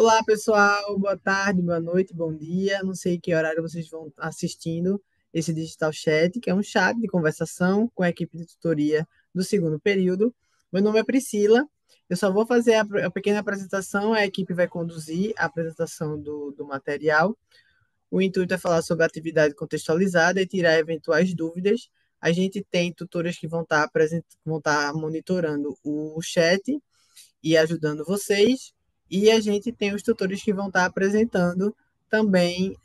Olá, pessoal. Boa tarde, boa noite, bom dia. Não sei que horário vocês vão assistindo esse Digital Chat, que é um chat de conversação com a equipe de tutoria do segundo período. Meu nome é Priscila. Eu só vou fazer a pequena apresentação, a equipe vai conduzir a apresentação do material. O intuito é falar sobre a atividade contextualizada e tirar eventuais dúvidas. A gente tem tutores que vão estar monitorando o chat e ajudando vocês. E a gente tem os tutores que vão estar apresentando também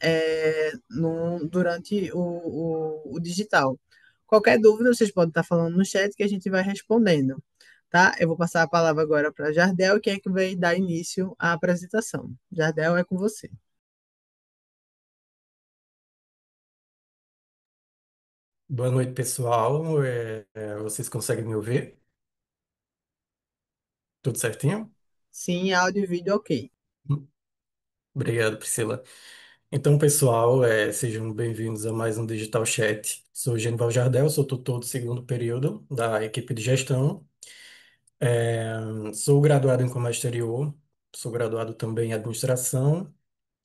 durante o digital. Qualquer dúvida, vocês podem estar falando no chat que a gente vai respondendo. Tá? Eu vou passar a palavra agora para Jardel, que é que vai dar início à apresentação. Jardel, é com você. Boa noite, pessoal. Vocês conseguem me ouvir? Tudo certinho? Sim, áudio e vídeo, ok. Obrigado, Priscila. Então, pessoal, sejam bem-vindos a mais um Digital Chat. Sou Genival Jardel, sou tutor do segundo período da equipe de gestão. Sou graduado em comércio exterior, sou graduado também em administração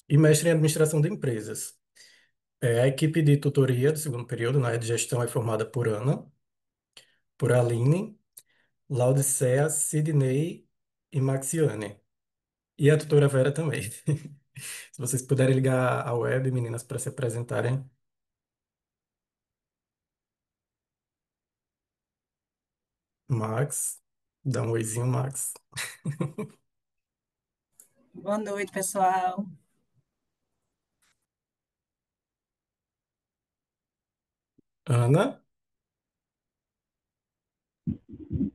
e mestre em administração de empresas. A equipe de tutoria do segundo período, na área de gestão, é formada por Ana, por Aline, Laudicea, Sidney e Maxiane. E a tutora Vera também. Se vocês puderem ligar a web, meninas, para se apresentarem. Max, dá um oizinho, Max. Boa noite, pessoal. Ana,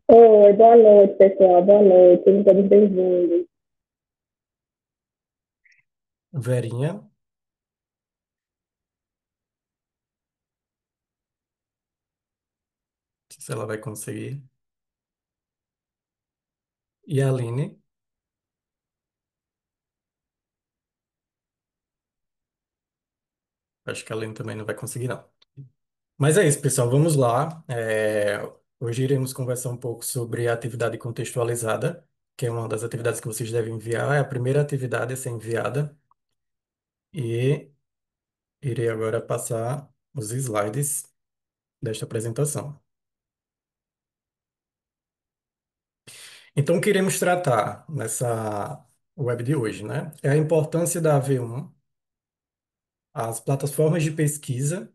Oi, boa noite, pessoal. Boa noite. Sejam todos bem-vindos. Verinha, não sei se ela vai conseguir. E a Aline, acho que a Aline também não vai conseguir, não. Mas é isso, pessoal, vamos lá. Hoje iremos conversar um pouco sobre a atividade contextualizada, que é uma das atividades que vocês devem enviar. É a primeira atividade a ser enviada. E irei agora passar os slides desta apresentação. Então, o que iremos tratar nessa web de hoje, né? É a importância da AV1, as plataformas de pesquisa,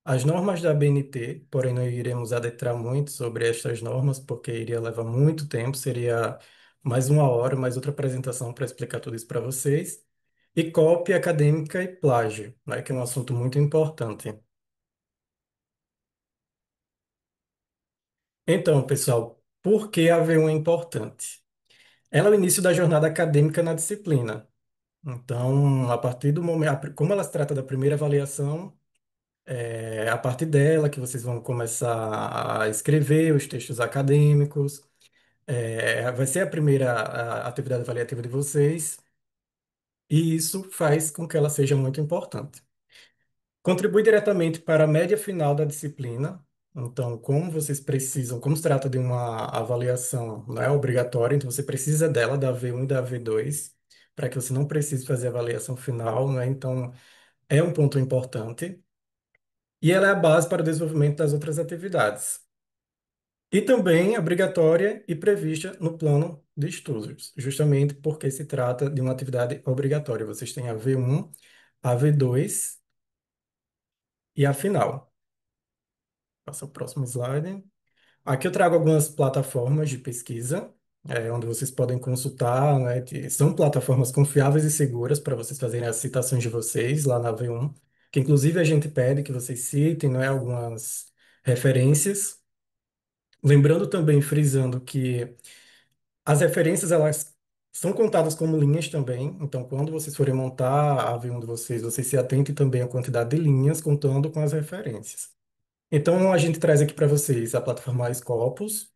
as normas da ABNT, porém não iremos adentrar muito sobre estas normas, porque iria levar muito tempo, seria mais uma hora, mais outra apresentação para explicar tudo isso para vocês. E cópia acadêmica e plágio, né? Que é um assunto muito importante. Então, pessoal, por que a AV1 é importante? Ela é o início da jornada acadêmica na disciplina. Então, a partir do momento, como ela se trata da primeira avaliação, é a partir dela que vocês vão começar a escrever os textos acadêmicos. Vai ser a primeira atividade avaliativa de vocês, e isso faz com que ela seja muito importante. Contribui diretamente para a média final da disciplina. Então, como vocês precisam, como se trata de uma avaliação, não é obrigatória, então você precisa dela, da V1 e da V2, para que você não precise fazer a avaliação final, né? Então, é um ponto importante. E ela é a base para o desenvolvimento das outras atividades. E também é obrigatória e prevista no plano de estudos, justamente porque se trata de uma atividade obrigatória. Vocês têm a V1, a V2 e a final. Passa o próximo slide. Aqui eu trago algumas plataformas de pesquisa, onde vocês podem consultar, né? São plataformas confiáveis e seguras para vocês fazerem as citações de vocês lá na V1, que inclusive a gente pede que vocês citem, né, algumas referências. Lembrando também, frisando que as referências elas são contadas como linhas também, então quando vocês forem montar a V1 de vocês, vocês se atentem também à quantidade de linhas contando com as referências. Então a gente traz aqui para vocês a plataforma Scopus,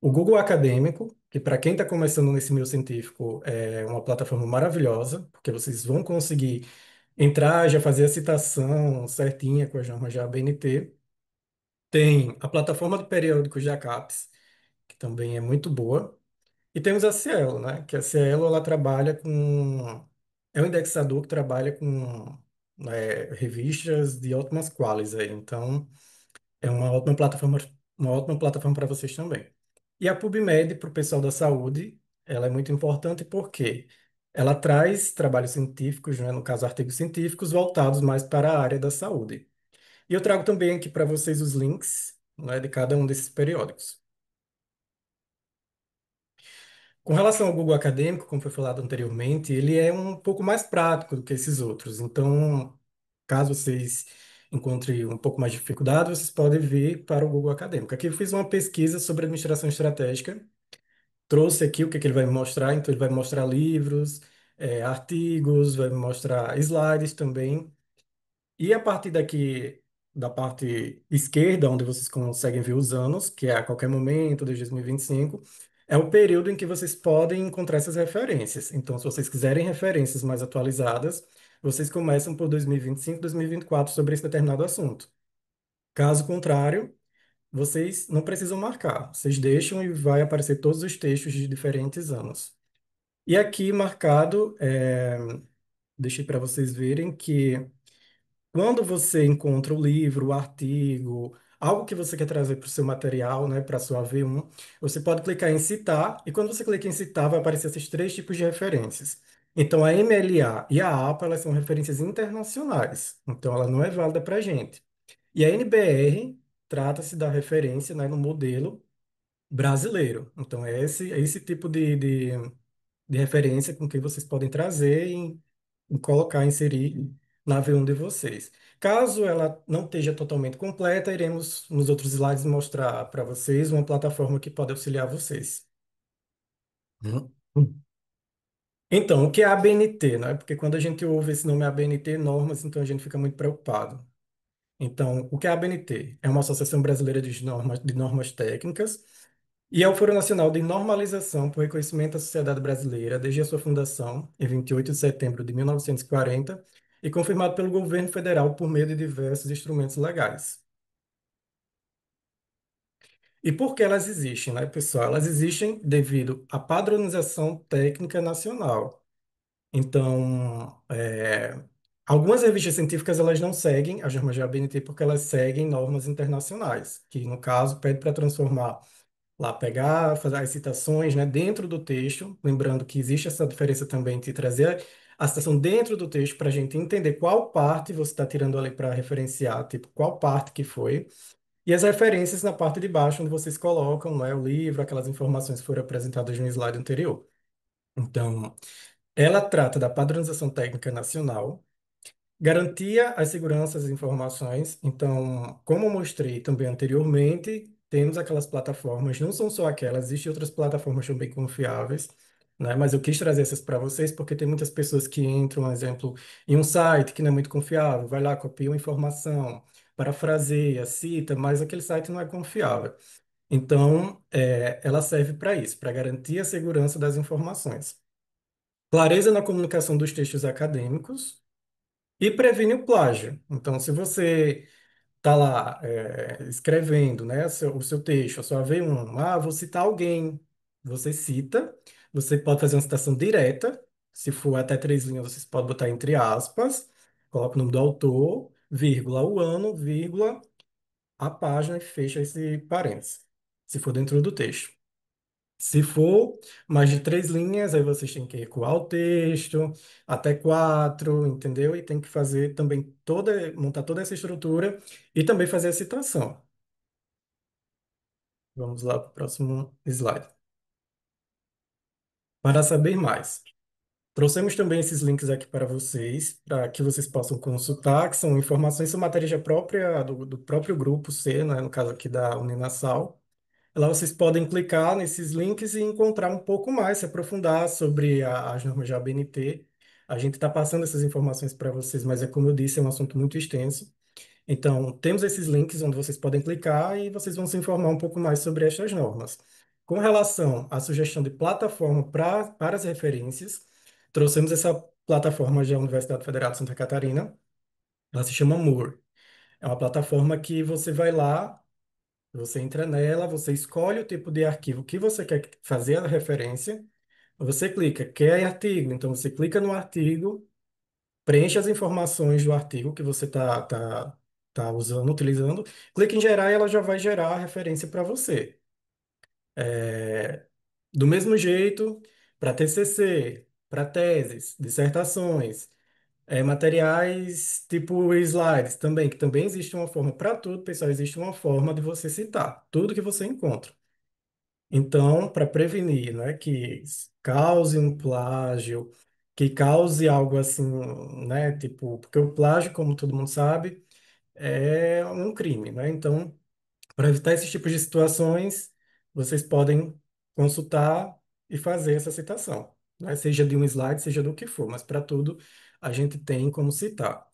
o Google Acadêmico, que para quem está começando nesse meio científico é uma plataforma maravilhosa, porque vocês vão conseguir entrar, já fazer a citação certinha com as normas da ABNT. Tem a plataforma de periódicos da CAPES, que também é muito boa. E temos a Cielo, né? Que a Cielo, ela trabalha com... É um indexador que trabalha com revistas de ótimas qualis aí. Então, é uma ótima plataforma para vocês também. E a PubMed, para o pessoal da saúde, ela é muito importante porque ela traz trabalhos científicos, né? No caso, artigos científicos voltados mais para a área da saúde. E eu trago também aqui para vocês os links, né, de cada um desses periódicos. Com relação ao Google Acadêmico, como foi falado anteriormente, ele é um pouco mais prático do que esses outros. Então, caso vocês encontrem um pouco mais de dificuldade, vocês podem vir para o Google Acadêmico. Aqui eu fiz uma pesquisa sobre administração estratégica, trouxe aqui o que ele vai me mostrar. Então, ele vai me mostrar livros, artigos, vai me mostrar slides também. E a partir daqui, da parte esquerda, onde vocês conseguem ver os anos, que é a qualquer momento, desde 2025, é o período em que vocês podem encontrar essas referências. Então, se vocês quiserem referências mais atualizadas, vocês começam por 2025, 2024 sobre esse determinado assunto. Caso contrário, vocês não precisam marcar. Vocês deixam e vai aparecer todos os textos de diferentes anos. E aqui marcado, deixei para vocês verem que quando você encontra o livro, o artigo, algo que você quer trazer para o seu material, né, para a sua V1, você pode clicar em citar, e quando você clica em citar, vai aparecer esses três tipos de referências. Então, a MLA e a APA, elas são referências internacionais, então ela não é válida para a gente. E a NBR trata-se da referência, né, no modelo brasileiro. Então, é esse tipo de referência com que vocês podem trazer e colocar, inserir na V1 de vocês. Caso ela não esteja totalmente completa, iremos nos outros slides mostrar para vocês uma plataforma que pode auxiliar vocês. Uhum. Então, o que é a ABNT, né? Porque quando a gente ouve esse nome ABNT, normas, então a gente fica muito preocupado. Então, o que é a ABNT? É uma Associação Brasileira de Normas Técnicas e é o Fórum Nacional de Normalização por Reconhecimento da Sociedade Brasileira desde a sua fundação, em 28 de setembro de 1940, e confirmado pelo governo federal por meio de diversos instrumentos legais. E por que elas existem, né, pessoal? Elas existem devido à padronização técnica nacional. Então, algumas revistas científicas elas não seguem a norma de ABNT porque elas seguem normas internacionais, que no caso pede para transformar lá, pegar, fazer as citações, né, dentro do texto, lembrando que existe essa diferença também de trazer a citação dentro do texto para a gente entender qual parte você está tirando ali para referenciar, tipo, qual parte que foi, e as referências na parte de baixo, onde vocês colocam, né, o livro, aquelas informações que foram apresentadas no slide anterior. Então, ela trata da padronização técnica nacional, garantia a segurança das informações. Então, como eu mostrei também anteriormente, temos aquelas plataformas, não são só aquelas, existem outras plataformas também confiáveis, né? Mas eu quis trazer essas para vocês porque tem muitas pessoas que entram, por exemplo, em um site que não é muito confiável, vai lá, copia uma informação, parafraseia, cita, mas aquele site não é confiável. Então, ela serve para isso, para garantir a segurança das informações. Clareza na comunicação dos textos acadêmicos, e previne o plágio. Então, se você está lá escrevendo, né, o seu texto, a sua V1, vou citar alguém, você cita, você pode fazer uma citação direta, se for até 3 linhas, você pode botar entre aspas, coloca o nome do autor, vírgula, o ano, vírgula, a página e fecha esse parênteses, se for dentro do texto. Se for mais de 3 linhas, aí vocês têm que recuar o texto, até 4, entendeu? E tem que fazer também montar toda essa estrutura e também fazer a citação. Vamos lá para o próximo slide. Para saber mais, trouxemos também esses links aqui para vocês, para que vocês possam consultar, que são informações, são matérias própria do próprio grupo C, né? No caso aqui da Uninasal. Lá vocês podem clicar nesses links e encontrar um pouco mais, se aprofundar sobre as normas de ABNT. A gente está passando essas informações para vocês, mas é como eu disse, é um assunto muito extenso. Então, temos esses links onde vocês podem clicar e vocês vão se informar um pouco mais sobre estas normas. Com relação à sugestão de plataforma para as referências, trouxemos essa plataforma da Universidade Federal de Santa Catarina. Ela se chama Moore. É uma plataforma que você vai lá Você entra nela, você escolhe o tipo de arquivo que você quer fazer a referência, você clica, quer artigo, então você clica no artigo, preenche as informações do artigo que você tá usando, utilizando, clica em gerar e ela já vai gerar a referência para você. Do mesmo jeito, para TCC, para teses, dissertações, materiais tipo slides também, que também existe uma forma para tudo, pessoal, existe uma forma de você citar tudo que você encontra. Então, para prevenir, né, que cause um plágio, que cause algo assim, né, tipo, porque o plágio, como todo mundo sabe, é um crime, né? Então, para evitar esses tipos de situações, vocês podem consultar e fazer essa citação, né? Seja de um slide, seja do que for, mas para tudo a gente tem como citar.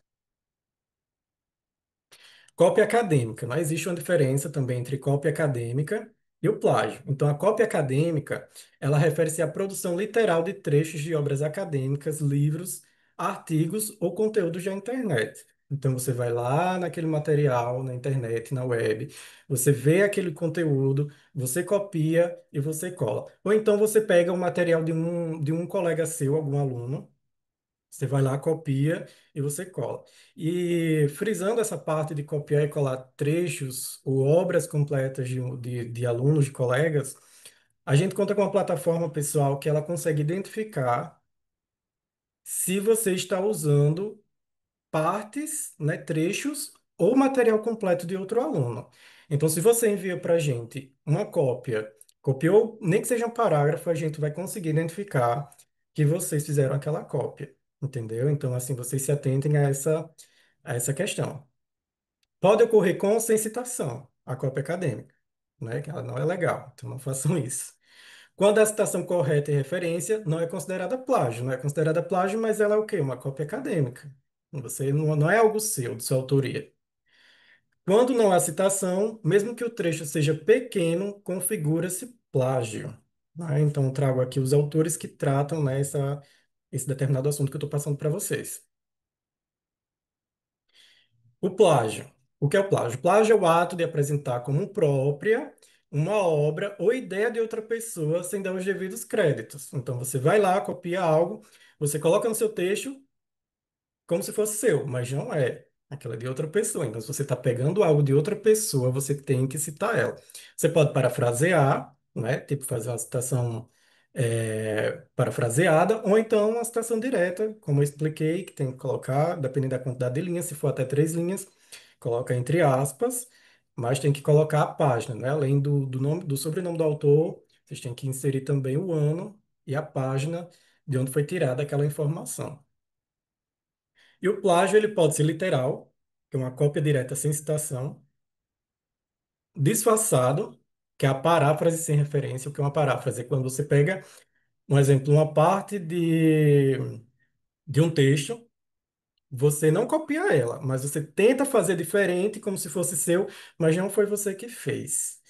Cópia acadêmica. Não existe uma diferença também entre cópia acadêmica e o plágio. Então, a cópia acadêmica, ela refere-se à produção literal de trechos de obras acadêmicas, livros, artigos ou conteúdos da internet. Então, você vai lá naquele material, na internet, na web, você vê aquele conteúdo, você copia e você cola. Ou então você pega o material de um colega seu, algum aluno, você vai lá, copia e você cola. E frisando essa parte de copiar e colar trechos ou obras completas de alunos, de colegas, a gente conta com uma plataforma, pessoal, que ela consegue identificar se você está usando partes, né, trechos ou material completo de outro aluno. Então, se você envia para a gente uma cópia, copiou, nem que seja um parágrafo, a gente vai conseguir identificar que vocês fizeram aquela cópia, entendeu? Então, assim, vocês se atentem a essa questão. Pode ocorrer com ou sem citação, a cópia acadêmica, né? Que ela não é legal, então não façam isso. Quando a citação correta e referência não é considerada plágio, não é considerada plágio, mas ela é o quê? Uma cópia acadêmica. Você não é algo seu, de sua autoria. Quando não há citação, mesmo que o trecho seja pequeno, configura-se plágio, né? Então, trago aqui os autores que tratam, né, esse determinado assunto que eu estou passando para vocês. O plágio. O que é o plágio? Plágio é o ato de apresentar como própria uma obra ou ideia de outra pessoa sem dar os devidos créditos. Então, você vai lá, copia algo, você coloca no seu texto como se fosse seu, mas não é. Aquela é de outra pessoa. Então, se você está pegando algo de outra pessoa, você tem que citar ela. Você pode parafrasear, né? Tipo, fazer uma citação parafraseada, ou então uma citação direta, como eu expliquei, que tem que colocar, dependendo da quantidade de linhas, se for até 3 linhas, coloca entre aspas, mas tem que colocar a página, né? Além do nome, do sobrenome do autor, vocês têm que inserir também o ano e a página de onde foi tirada aquela informação. E o plágio ele pode ser literal, que é uma cópia direta sem citação, disfarçado, que é a paráfrase sem referência. O que é uma paráfrase? É quando você pega, um exemplo, uma parte de um texto, você não copia ela, mas você tenta fazer diferente, como se fosse seu, mas não foi você que fez.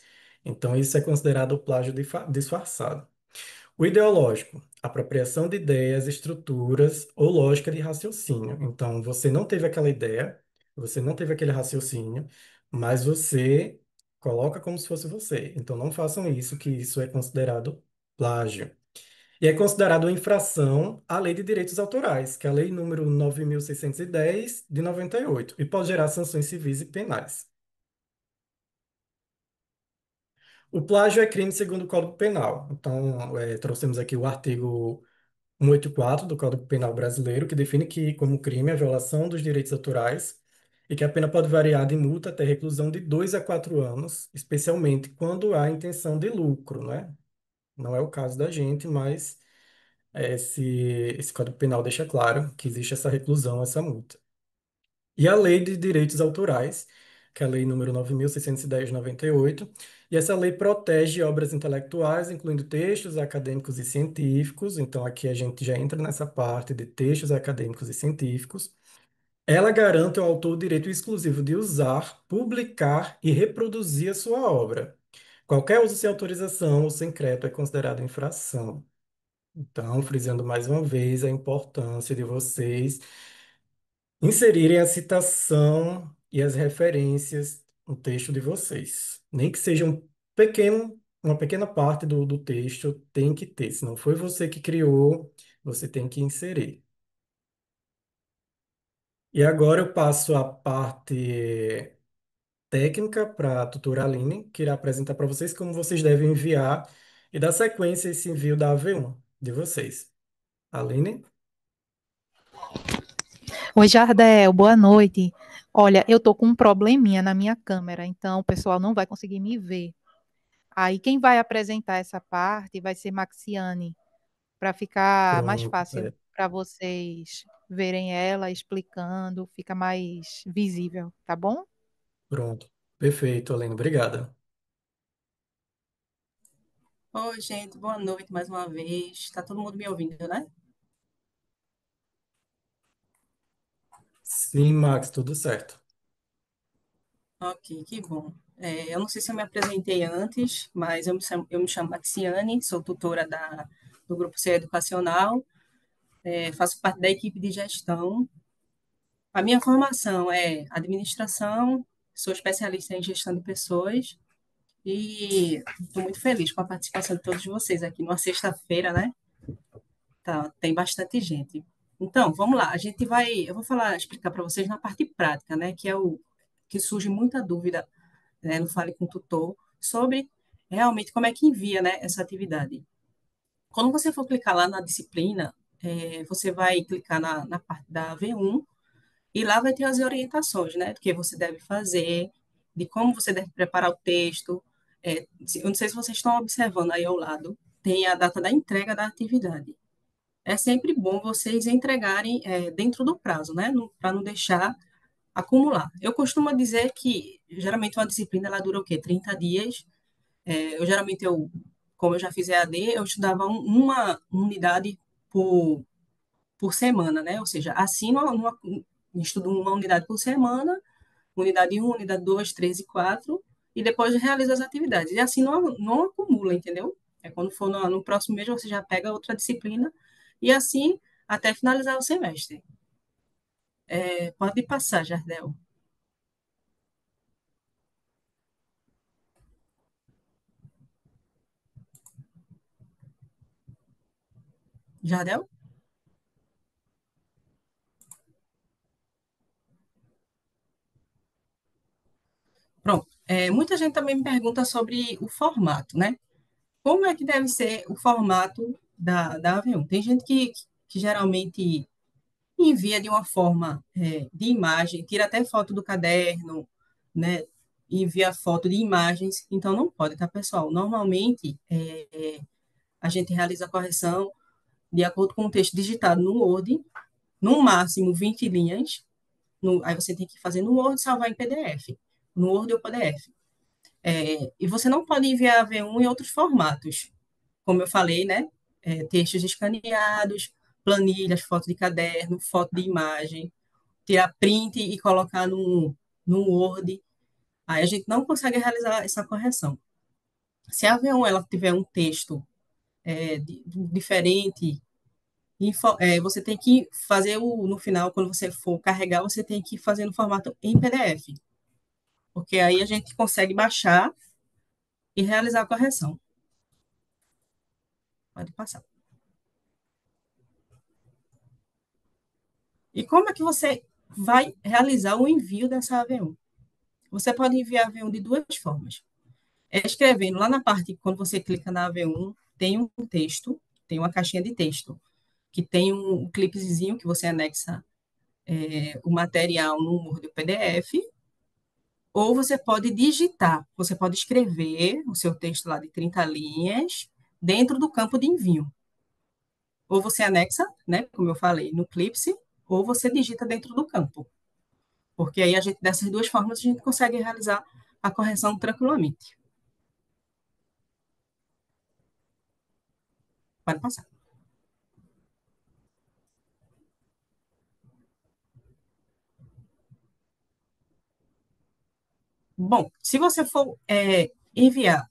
Então, isso é considerado plágio disfarçado. O ideológico, apropriação de ideias, estruturas ou lógica de raciocínio. Então, você não teve aquela ideia, você não teve aquele raciocínio, mas você coloca como se fosse você. Então, não façam isso, que isso é considerado plágio. E é considerado uma infração à Lei de Direitos Autorais, que é a Lei número 9.610 de 98, e pode gerar sanções civis e penais. O plágio é crime segundo o Código Penal. Então, trouxemos aqui o artigo 184 do Código Penal brasileiro, que define que, como crime, a violação dos direitos autorais e que a pena pode variar de multa até reclusão de 2 a 4 anos, especialmente quando há intenção de lucro, né? Não é o caso da gente, mas esse Código Penal deixa claro que existe essa reclusão, essa multa. E a Lei de Direitos Autorais, que é a Lei número 9.610 de 98, e essa lei protege obras intelectuais, incluindo textos acadêmicos e científicos. Então, aqui a gente já entra nessa parte de textos acadêmicos e científicos. Ela garante ao autor o direito exclusivo de usar, publicar e reproduzir a sua obra. Qualquer uso sem autorização ou sem crédito é considerado infração. Então, frisando mais uma vez a importância de vocês inserirem a citação e as referências o texto de vocês. Nem que seja uma pequena parte do texto tem que ter. Se não foi você que criou, você tem que inserir. E agora eu passo a parte técnica para a tutora Aline, que irá apresentar para vocês como vocês devem enviar e dar sequência a esse envio da AV1 de vocês. Aline? Oi, Jardel, boa noite. Olha, eu tô com um probleminha na minha câmera, então o pessoal não vai conseguir me ver. Aí quem vai apresentar essa parte vai ser Maxiane, para ficar mais Pronto, fácil para vocês verem ela explicando, fica mais visível, tá bom? pronto. Perfeito, Aline, obrigada. Oi, gente, boa noite mais uma vez. Está todo mundo me ouvindo, né? Sim, Max, tudo certo. Ok, que bom. Eu não sei se eu me apresentei antes, mas eu me chamo Maxiane, sou tutora do Grupo C Educacional, faço parte da equipe de gestão. A minha formação é administração, sou especialista em gestão de pessoas e estou muito feliz com a participação de todos vocês aqui numa sexta-feira, né? Tá, tem bastante gente. Então, vamos lá. Eu vou explicar para vocês na parte prática, né? Que é o que surge muita dúvida, né, no Fale com o Tutor, sobre realmente como é que envia, né, essa atividade. Quando você for clicar lá na disciplina, você vai clicar na parte da V1 e lá vai ter as orientações, né, do que você deve fazer, de como você deve preparar o texto. Eu não sei se vocês estão observando aí ao lado, tem a data da entrega da atividade. É sempre bom vocês entregarem dentro do prazo, né? Para não deixar acumular. Eu costumo dizer que, geralmente, uma disciplina ela dura o quê? 30 dias. Como eu já fiz EAD, eu estudava uma unidade por, por semana, né? Ou seja, estudo uma unidade por semana, unidade um, unidade 2, 3 e 4, e depois realizo as atividades. E assim não acumula, entendeu? Quando for no próximo mês, você já pega outra disciplina, e assim até finalizar o semestre. Pode passar, Jardel. Jardel? Pronto. Muita gente também me pergunta sobre o formato, né? Como é que deve ser o formato da AV1? Tem gente que geralmente envia de uma forma de imagem, tira até foto do caderno, né? Envia foto de imagens, então não pode, tá, pessoal? Normalmente, a gente realiza a correção de acordo com o texto digitado no Word, no máximo 20 linhas, aí você tem que fazer no Word e salvar em PDF, no Word ou PDF. E você não pode enviar a V1 em outros formatos, como eu falei, né? Textos escaneados, planilhas, foto de caderno, foto de imagem, tirar print e colocar no Word. Aí a gente não consegue realizar essa correção. Se a V1 ela tiver um texto diferente, você tem que fazer no final, quando você for carregar, você tem que fazer no formato em PDF, porque aí a gente consegue baixar e realizar a correção. Pode passar. E como é que você vai realizar o envio dessa AV1? Você pode enviar a AV1 de duas formas. Escrevendo lá na parte, quando você clica na AV1, tem um texto, tem uma caixinha de texto, que tem um clipezinho que você anexa o material no Word PDF, ou você pode digitar, você pode escrever o seu texto lá de 30 linhas dentro do campo de envio. Ou você anexa, né, como eu falei, no Clipse, ou você digita dentro do campo. Porque aí dessas duas formas a gente consegue realizar a correção tranquilamente. Pode passar. Bom, se você for enviar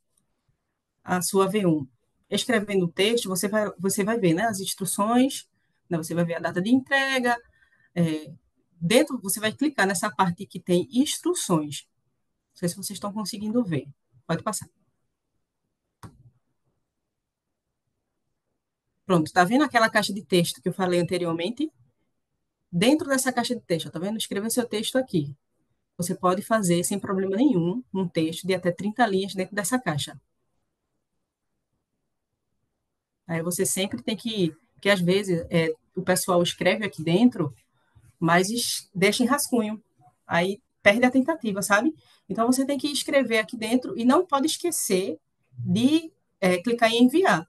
a sua V1 escrevendo o texto, você vai ver, né, as instruções, né, você vai ver a data de entrega. é, Dentro, você vai clicar nessa parte que tem instruções. Não sei se vocês estão conseguindo ver. Pode passar. Pronto, tá vendo aquela caixa de texto que eu falei anteriormente? Dentro dessa caixa de texto, tá vendo? Escreva seu texto aqui. Você pode fazer, sem problema nenhum, um texto de até 30 linhas dentro dessa caixa. Aí você sempre tem que às vezes, o pessoal escreve aqui dentro, mas deixa em rascunho. Aí perde a tentativa, sabe? Então você tem que escrever aqui dentro e não pode esquecer de clicar em enviar.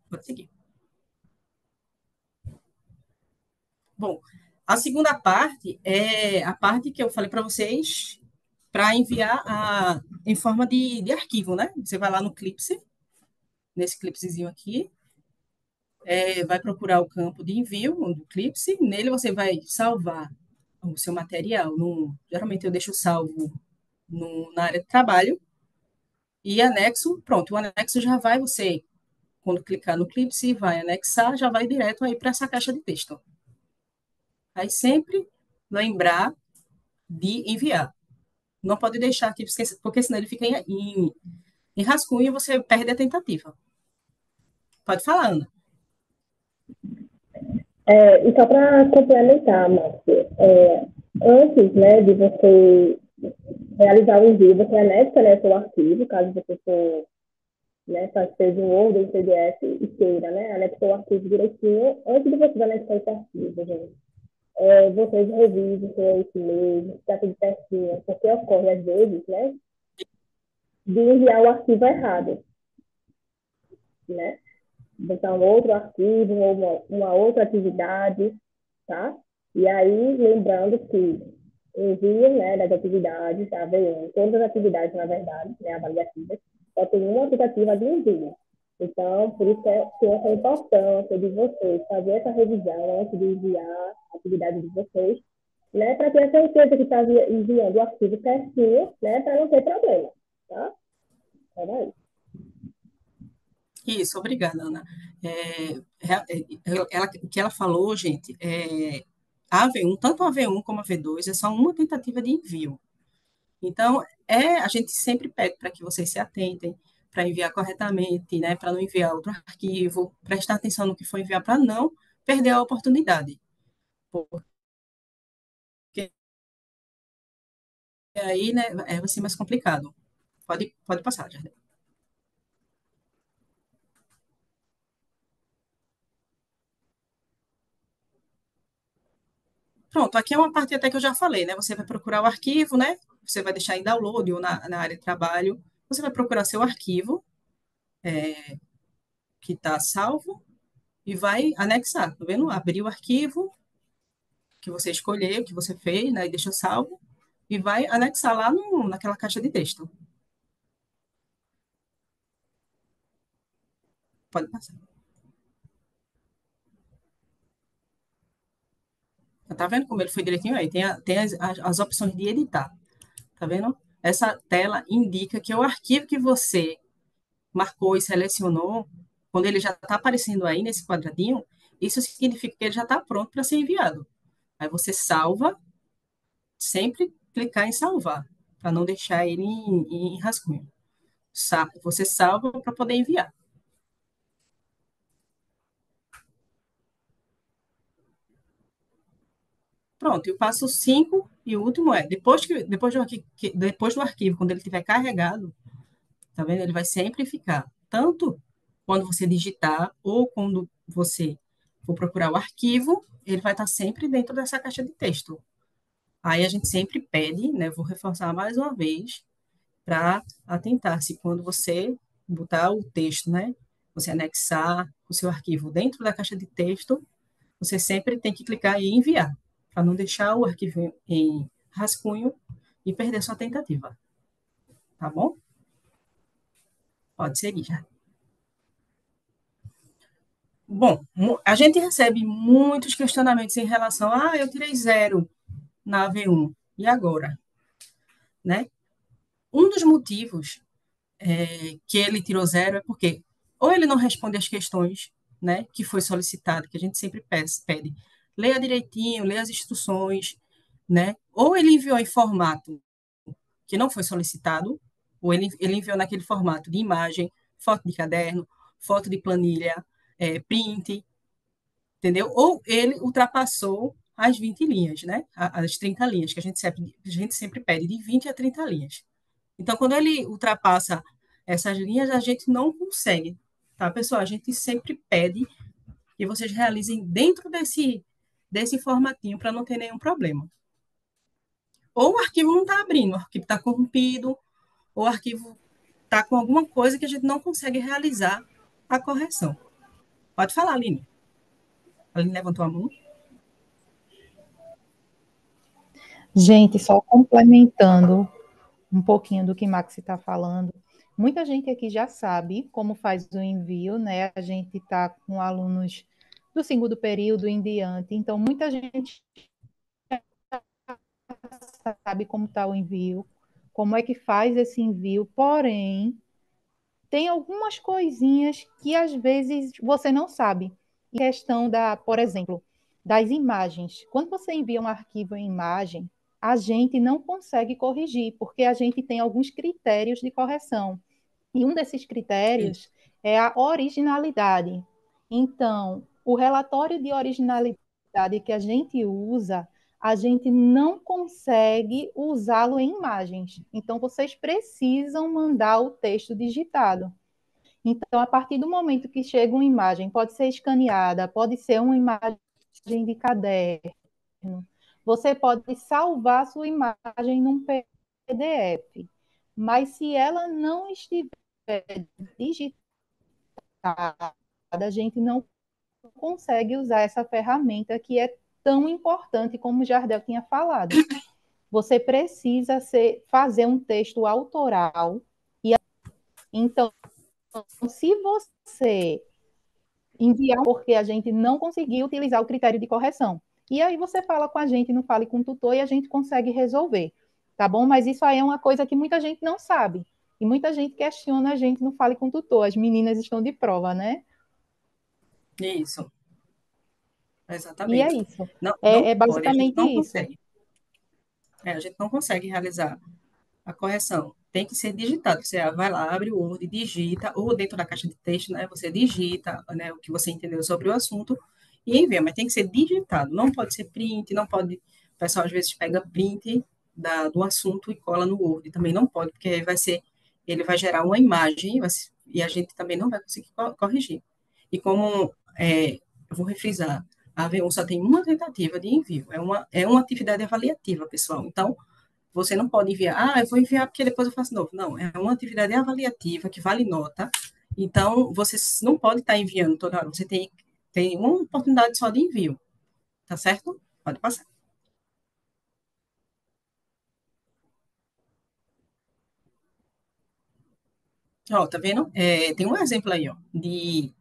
Pode seguir. Bom, a segunda parte é a parte que eu falei para vocês para enviar em forma de arquivo, né? Você vai lá no Clipse, nesse Clipsezinho aqui, vai procurar o campo de envio do Clipse, nele você vai salvar o seu material. Geralmente eu deixo salvo na área de trabalho e anexo, pronto, o anexo já vai, você, quando clicar no Clipse, vai anexar, já vai direto aí para essa caixa de texto. Aí sempre lembrar de enviar. Não pode deixar aqui, porque senão ele fica em rascunho e você perde a tentativa. Pode falar, Ana. E só para complementar, Márcio, antes, né, de você realizar o envio, você anexa, né, seu arquivo, caso você for, né, fazer um Word ou um PDF e queira, né, anexa o arquivo direitinho. Antes de você anexar esse arquivo, gente, vocês revisem se é isso mesmo, se está tudo certinho, porque ocorre às vezes, né, de enviar o arquivo errado, né? Botar um outro arquivo ou uma outra atividade, tá? E aí, lembrando que envio, né, das atividades, a AV1, todas as atividades, na verdade, né, avaliativas, só tem uma tentativa de envio. Então, por isso que essa é a importância de vocês fazer essa revisão antes de enviar a atividade de vocês, né, para ter a certeza que está enviando o arquivo certinho, né, para não ter problema, tá? Então, é isso. Isso, obrigada, Ana. O que ela falou, gente, a AV1, tanto a AV1 como a V2, é só uma tentativa de envio. Então, a gente sempre pede para que vocês se atentem, para enviar corretamente, né, para não enviar outro arquivo, prestar atenção no que for enviar, para não perder a oportunidade. Porque aí, né, vai ser mais complicado. Pode passar, Jardel. Pronto, aqui é uma parte até que eu já falei, né? Você vai procurar o arquivo, né? Você vai deixar em download ou na área de trabalho. Você vai procurar seu arquivo, que está salvo, e vai anexar, tá vendo? Abrir o arquivo que você escolheu, que você fez, né? E deixa salvo, e vai anexar lá naquela caixa de texto. Pode passar. Tá vendo como ele foi direitinho aí? Tem as opções de editar. Tá vendo? Essa tela indica que o arquivo que você marcou e selecionou, quando ele já está aparecendo aí nesse quadradinho, isso significa que ele já está pronto para ser enviado. Aí você salva, sempre clicar em salvar, para não deixar ele em rascunho. Você salva para poder enviar. Pronto, e o passo 5 e o último depois do arquivo, quando ele estiver carregado, tá vendo? Ele vai sempre ficar, tanto quando você digitar ou quando você for procurar o arquivo, ele vai estar sempre dentro dessa caixa de texto. Aí a gente sempre pede, né? Vou reforçar mais uma vez, para atentar-se quando você botar o texto, né? Você anexar o seu arquivo dentro da caixa de texto, você sempre tem que clicar em enviar, para não deixar o arquivo em rascunho e perder sua tentativa. Tá bom? Pode seguir já. Bom, a gente recebe muitos questionamentos em relação a, eu tirei 0 na AV1, e agora? Né? Um dos motivos que ele tirou 0 é porque ou ele não responde as questões, né, que foi solicitado, que a gente sempre pede, leia direitinho, leia as instruções, né, ou ele enviou em formato que não foi solicitado, ou ele enviou naquele formato de imagem, foto de caderno, foto de planilha, print, entendeu? Ou ele ultrapassou as 20 linhas, né? As 30 linhas, que a gente sempre pede de 20 a 30 linhas. Então, quando ele ultrapassa essas linhas, a gente não consegue, tá, pessoal? A gente sempre pede que vocês realizem dentro desse formatinho para não ter nenhum problema. Ou o arquivo não está abrindo, o arquivo está corrompido, ou o arquivo está com alguma coisa que a gente não consegue realizar a correção. Pode falar, Aline. A Aline levantou a mão. Gente, só complementando um pouquinho do que Max está falando. Muita gente aqui já sabe como faz o envio, né? A gente está com alunos do segundo período em diante, então muita gente sabe como está o envio, como é que faz esse envio, porém, tem algumas coisinhas que às vezes você não sabe. Em questão da, por exemplo, das imagens. Quando você envia um arquivo em imagem, a gente não consegue corrigir, porque a gente tem alguns critérios de correção. E um desses critérios é a originalidade. Então, o relatório de originalidade que a gente usa, a gente não consegue usá-lo em imagens. Então, vocês precisam mandar o texto digitado. Então, a partir do momento que chega uma imagem, pode ser escaneada, pode ser uma imagem de caderno, você pode salvar sua imagem num PDF, mas se ela não estiver digitada, a gente não consegue usar essa ferramenta que é tão importante como o Jardel tinha falado. Você precisa fazer um texto autoral. Então, se você enviar, porque a gente não conseguiu utilizar o critério de correção. E aí você fala com a gente, não fale com o tutor e a gente consegue resolver, tá bom? Mas isso aí é uma coisa que muita gente não sabe. E muita gente questiona a gente, não fale com o tutor. As meninas estão de prova, né? Isso, E é exatamente. isso. Não, É não pode, a gente basicamente não isso. consegue. A gente não consegue realizar a correção. Tem que ser digitado. Você vai lá, abre o Word, digita, ou dentro da caixa de texto, né, você digita, né, o que você entendeu sobre o assunto e envia, mas tem que ser digitado. Não pode ser print, não pode. O pessoal às vezes pega print do assunto e cola no Word. Também não pode, porque aí ele vai gerar uma imagem e a gente também não vai conseguir corrigir. E como eu vou refrisar, a AV1 só tem uma tentativa de envio, é uma atividade avaliativa, pessoal. Então, você não pode enviar, eu vou enviar porque depois eu faço novo. Não, é uma atividade avaliativa que vale nota. Então, você não pode estar enviando toda hora. Você tem uma oportunidade só de envio. Tá certo? Pode passar. Ó, tá vendo? Tem um exemplo aí, ó, de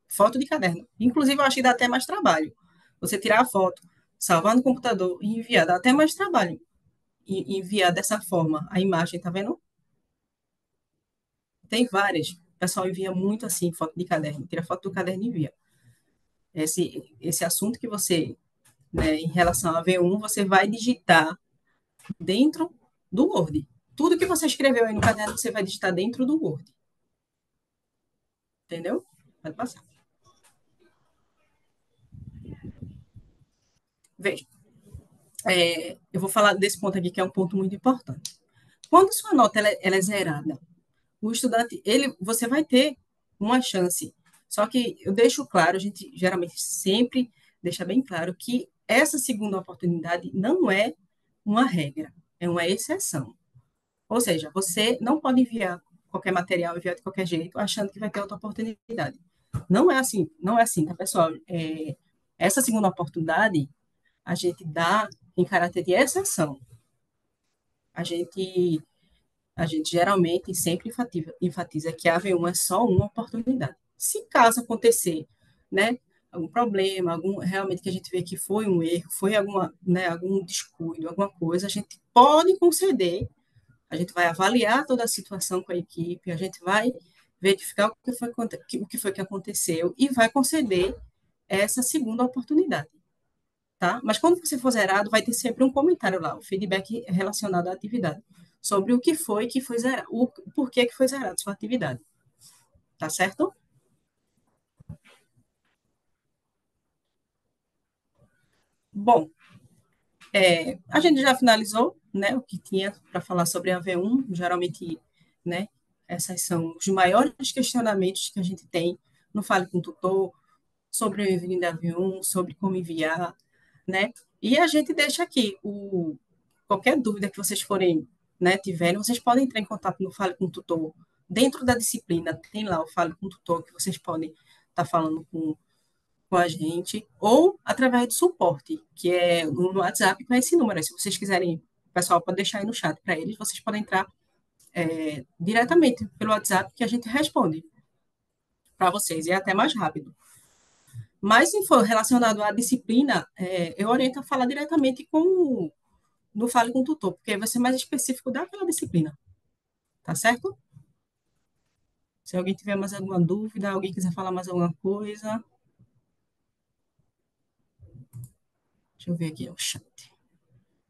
foto de caderno. Inclusive, eu acho que dá até mais trabalho. Você tirar a foto, salvar no computador e enviar, dá até mais trabalho. E enviar dessa forma a imagem, tá vendo? Tem várias. O pessoal envia muito assim, foto de caderno. Tira foto do caderno e envia. Esse assunto que você, né, em relação a V1, você vai digitar dentro do Word. Tudo que você escreveu aí no caderno, você vai digitar dentro do Word. Entendeu? Pode passar. Veja, eu vou falar desse ponto aqui, que é um ponto muito importante. Quando sua nota ela é zerada, o estudante, você vai ter uma chance. Só que eu deixo claro, a gente geralmente sempre deixa bem claro que essa segunda oportunidade não é uma regra, é uma exceção. Ou seja, você não pode enviar qualquer material, enviar de qualquer jeito, achando que vai ter outra oportunidade. Não é assim, não é assim, tá, pessoal? Essa segunda oportunidade a gente dá em caráter de exceção. A gente, a gente geralmente sempre enfatiza que a AV1 é só uma oportunidade. Se caso acontecer, né, algum problema, realmente que a gente vê que foi um erro, foi algum descuido, alguma coisa, a gente pode conceder. A gente vai avaliar toda a situação com a equipe, a gente vai verificar o que foi que aconteceu e vai conceder essa segunda oportunidade. tá? Mas quando você for zerado, vai ter sempre um comentário lá, o feedback relacionado à atividade, sobre o que foi zerado, o porquê que foi zerado sua atividade, tá certo? Bom, a gente já finalizou, né, o que tinha para falar sobre a V1, geralmente, né, esses são os maiores questionamentos que a gente tem no Fale com o Tutor, sobre o envio da V1, sobre como enviar, né, e a gente deixa aqui qualquer dúvida que vocês forem, né, tiverem, vocês podem entrar em contato no Fale com o Tutor, dentro da disciplina, tem lá o Fale com o Tutor, que vocês podem estar falando com a gente, ou através do suporte, que é no WhatsApp com esse número. Se vocês quiserem, o pessoal pode deixar aí no chat para eles, vocês podem entrar diretamente pelo WhatsApp que a gente responde para vocês, e é até mais rápido. Mas se for relacionado à disciplina, eu oriento a falar diretamente no Fale com o Tutor, porque vai ser mais específico daquela disciplina, tá certo? Se alguém tiver mais alguma dúvida, alguém quiser falar mais alguma coisa, deixa eu ver aqui o chat.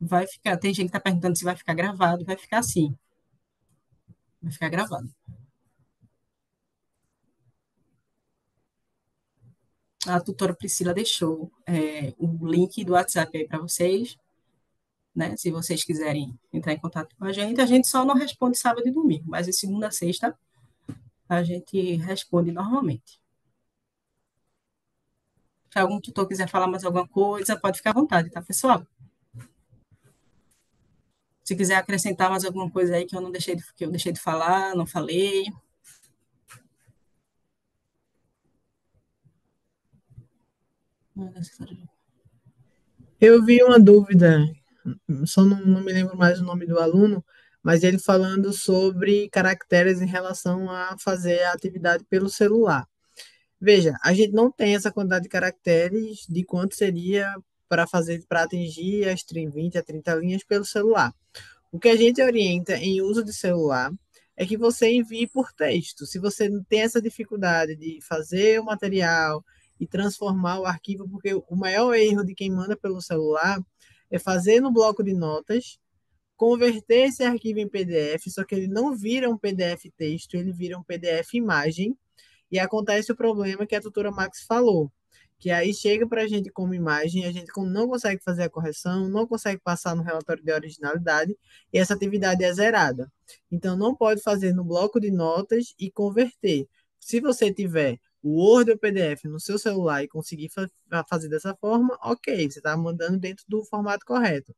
Vai ficar, tem gente que está perguntando se vai ficar gravado, vai ficar assim, vai ficar gravado. A tutora Priscila deixou o link do WhatsApp aí para vocês, né? Se vocês quiserem entrar em contato com a gente só não responde sábado e domingo, mas de segunda a sexta a gente responde normalmente. Se algum tutor quiser falar mais alguma coisa, pode ficar à vontade, tá, pessoal? Se quiser acrescentar mais alguma coisa aí que eu deixei de falar, não falei. Eu vi uma dúvida, só não me lembro mais o nome do aluno, mas ele falando sobre caracteres em relação a fazer a atividade pelo celular. Veja, a gente não tem essa quantidade de caracteres de quanto seria para atingir as 20 a 30 linhas pelo celular. O que a gente orienta em uso de celular é que você envie por texto. Se você não tem essa dificuldade de fazer o material e transformar o arquivo, porque o maior erro de quem manda pelo celular é fazer no bloco de notas, converter esse arquivo em PDF, só que ele não vira um PDF texto, ele vira um PDF imagem, e acontece o problema que a tutora Max falou, que aí chega para a gente como imagem, a gente não consegue fazer a correção, não consegue passar no relatório de originalidade, e essa atividade é zerada. Então, não pode fazer no bloco de notas e converter. Se você tiver o Word ou o PDF no seu celular e conseguir fazer dessa forma, ok, você está mandando dentro do formato correto.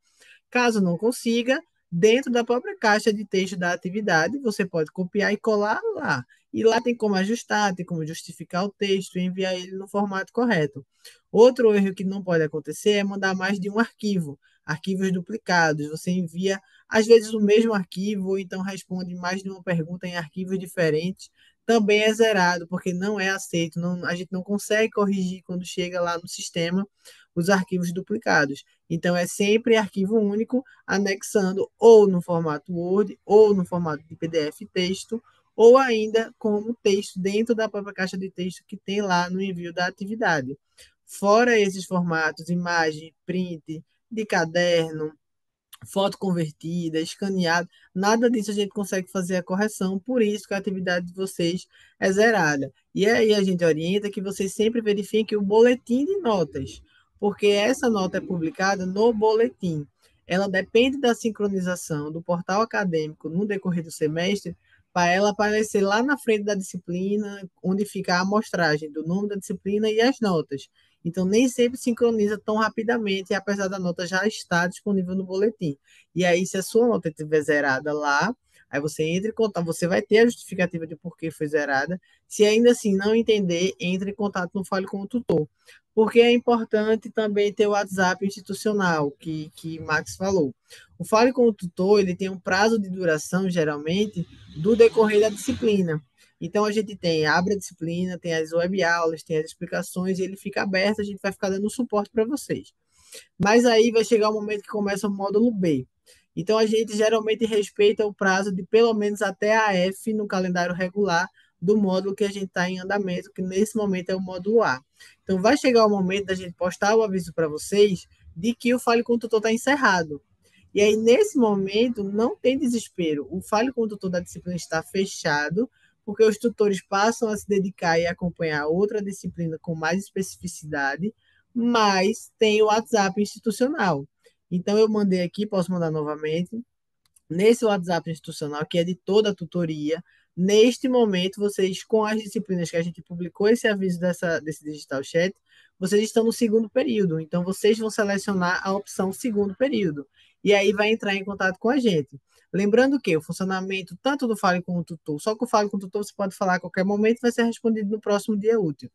Caso não consiga, dentro da própria caixa de texto da atividade, você pode copiar e colar lá. E lá tem como ajustar, tem como justificar o texto e enviar ele no formato correto. Outro erro que não pode acontecer é mandar mais de um arquivo, arquivos duplicados. Você envia, às vezes, o mesmo arquivo, ou então responde mais de uma pergunta em arquivos diferentes. Também é zerado, porque não é aceito, a gente não consegue corrigir quando chega lá no sistema os arquivos duplicados. Então, é sempre arquivo único, anexando ou no formato Word, ou no formato de PDF texto, ou ainda como texto dentro da própria caixa de texto que tem lá no envio da atividade. Fora esses formatos, imagem, print, de caderno, foto convertida, escaneado, nada disso a gente consegue fazer a correção, por isso que a atividade de vocês é zerada. E aí a gente orienta que vocês sempre verifiquem o boletim de notas, porque essa nota é publicada no boletim. Ela depende da sincronização do portal acadêmico no decorrer do semestre, para ela aparecer lá na frente da disciplina, onde fica a amostragem do nome da disciplina e as notas. Então, nem sempre sincroniza tão rapidamente, apesar da nota já estar disponível no boletim. E aí, se a sua nota estiver zerada lá, aí você entra em contato, você vai ter a justificativa de por que foi zerada. Se ainda assim não entender, entre em contato no Fale com o Tutor. Porque é importante também ter o WhatsApp institucional, que Max falou. O Fale com o Tutor, ele tem um prazo de duração, geralmente, do decorrer da disciplina. Então, a gente abre a disciplina, tem as web aulas, tem as explicações, e ele fica aberto, a gente vai ficar dando suporte para vocês. Mas aí vai chegar o momento que começa o módulo B. Então, a gente geralmente respeita o prazo de pelo menos até a F no calendário regular do módulo que a gente está em andamento, que nesse momento é o módulo A. Então, vai chegar o momento da gente postar o aviso para vocês de que o Fale com o Tutor está encerrado. E aí, nesse momento, não tem desespero. O Fale com o Tutor da disciplina está fechado, porque os tutores passam a se dedicar e acompanhar outra disciplina com mais especificidade, mas tem o WhatsApp institucional. Então, eu mandei aqui, posso mandar novamente, nesse WhatsApp institucional, que é de toda a tutoria. Neste momento, vocês, com as disciplinas que a gente publicou esse aviso desse Digital Chat, vocês estão no segundo período. Então, vocês vão selecionar a opção segundo período. E aí vai entrar em contato com a gente. Lembrando que o funcionamento tanto do Fale com o Tutor, só que o Fale com o Tutor você pode falar a qualquer momento e vai ser respondido no próximo dia útil.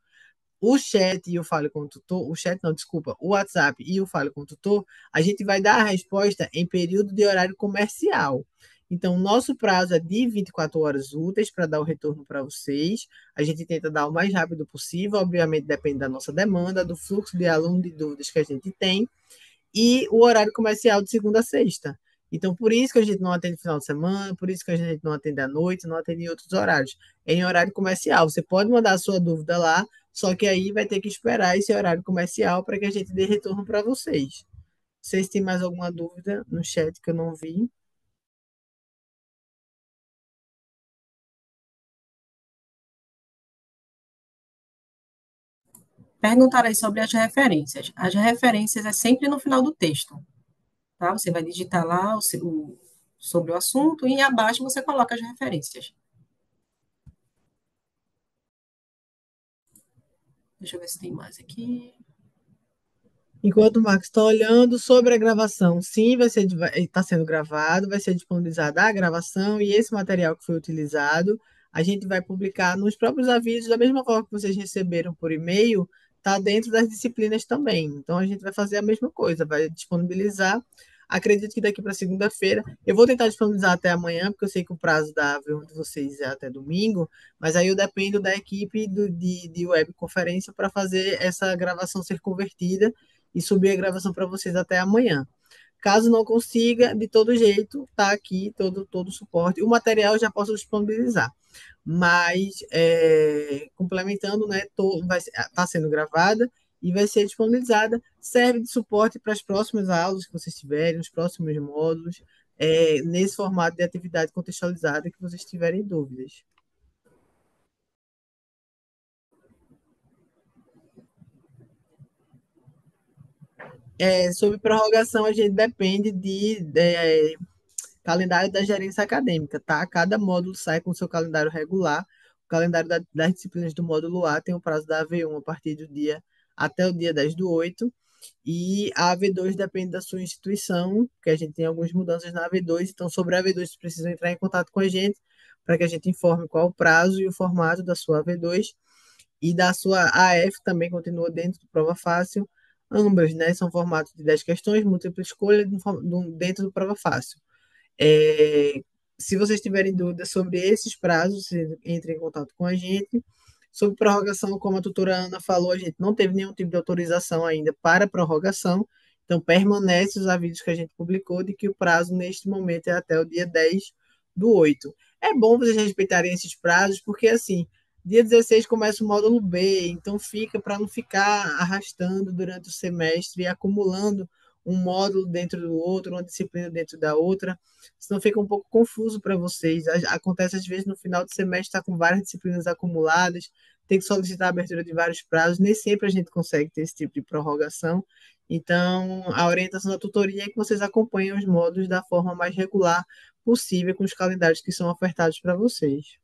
O chat e o Fale com o Tutor, o chat não, desculpa, o WhatsApp e o Fale com o Tutor, a gente vai dar a resposta em período de horário comercial. Então, nosso prazo é de 24 horas úteis para dar o retorno para vocês. A gente tenta dar o mais rápido possível, obviamente depende da nossa demanda, do fluxo de aluno de dúvidas que a gente tem e o horário comercial de segunda a sexta. Então, por isso que a gente não atende final de semana, por isso que a gente não atende à noite, não atende em outros horários. É em horário comercial. Você pode mandar a sua dúvida lá, só que aí vai ter que esperar esse horário comercial para que a gente dê retorno para vocês. Vocês têm mais alguma dúvida no chat que eu não vi? Perguntaram aí sobre as referências. As referências é sempre no final do texto, tá? Você vai digitar lá sobre o assunto e abaixo você coloca as referências. Deixa eu ver se tem mais aqui. Enquanto o Max está olhando sobre a gravação, sim, está sendo gravado, vai ser disponibilizada a gravação e esse material que foi utilizado, a gente vai publicar nos próprios avisos, da mesma forma que vocês receberam por e-mail, está dentro das disciplinas também. Então, a gente vai fazer a mesma coisa, vai disponibilizar. Acredito que daqui para segunda-feira, eu vou tentar disponibilizar até amanhã, porque eu sei que o prazo da A1 de vocês é até domingo, mas aí eu dependo da equipe de webconferência para fazer essa gravação ser convertida e subir a gravação para vocês até amanhã. Caso não consiga, de todo jeito, tá aqui todo o suporte. O material eu já posso disponibilizar. Mas, complementando, né, está sendo gravada e vai ser disponibilizada. Serve de suporte para as próximas aulas que vocês tiverem, os próximos módulos, nesse formato de atividade contextualizada que vocês tiverem dúvidas. Sobre prorrogação, a gente depende de calendário da gerência acadêmica, tá? Cada módulo sai com seu calendário regular. O calendário das disciplinas do módulo A tem o prazo da AV1 a partir do dia até o dia 10/8, e a AV2 depende da sua instituição, porque a gente tem algumas mudanças na AV2, então sobre a AV2 vocês precisam entrar em contato com a gente para que a gente informe qual o prazo e o formato da sua AV2 e da sua AF também continua dentro do Prova Fácil. Ambas, né, são formatos de 10 questões, múltipla escolha dentro do Prova Fácil. É, se vocês tiverem dúvidas sobre esses prazos, entrem em contato com a gente. Sobre prorrogação, como a tutora Ana falou, a gente não teve nenhum tipo de autorização ainda para prorrogação, então permanece os avisos que a gente publicou de que o prazo neste momento é até o dia 10/8. É bom vocês respeitarem esses prazos, porque assim, dia 16 começa o módulo B, então fica para não ficar arrastando durante o semestre e acumulando um módulo dentro do outro, uma disciplina dentro da outra, senão fica um pouco confuso para vocês. Acontece às vezes no final do semestre está com várias disciplinas acumuladas, tem que solicitar a abertura de vários prazos, nem sempre a gente consegue ter esse tipo de prorrogação. Então, a orientação da tutoria é que vocês acompanhem os módulos da forma mais regular possível com os calendários que são ofertados para vocês.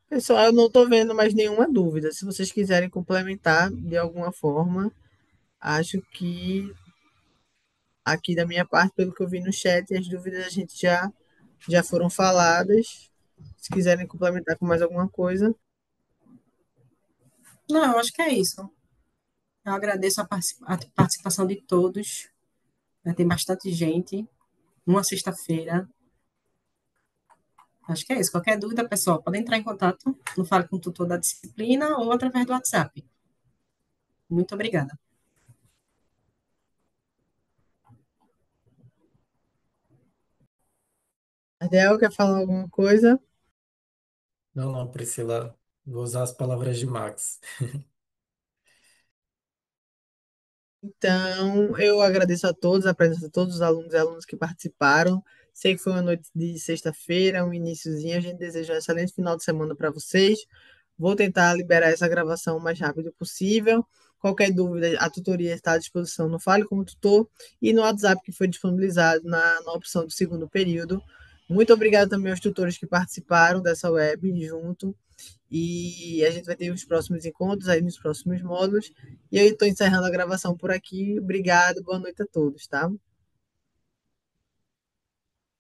Pessoal, eu não estou vendo mais nenhuma dúvida. Se vocês quiserem complementar de alguma forma, acho que aqui da minha parte, pelo que eu vi no chat, as dúvidas a gente já foram faladas. Se quiserem complementar com mais alguma coisa. Não, eu acho que é isso. Eu agradeço a participação de todos. Tem bastante gente. Uma sexta-feira. Acho que é isso. Qualquer dúvida, pessoal, pode entrar em contato no Fale com o Tutor da Disciplina ou através do WhatsApp. Muito obrigada. Adel, quer falar alguma coisa? Não, não, Priscila, vou usar as palavras de Max. Então, eu agradeço a todos, a presença de todos os alunos e alunas que participaram. Sei que foi uma noite de sexta-feira, um iniciozinho. A gente deseja um excelente final de semana para vocês. Vou tentar liberar essa gravação o mais rápido possível. Qualquer dúvida, a tutoria está à disposição no Fale como Tutor e no WhatsApp que foi disponibilizado na opção do segundo período. Muito obrigado também aos tutores que participaram dessa web junto. E a gente vai ter os próximos encontros aí nos próximos módulos. E eu estou encerrando a gravação por aqui. Obrigado, boa noite a todos, tá?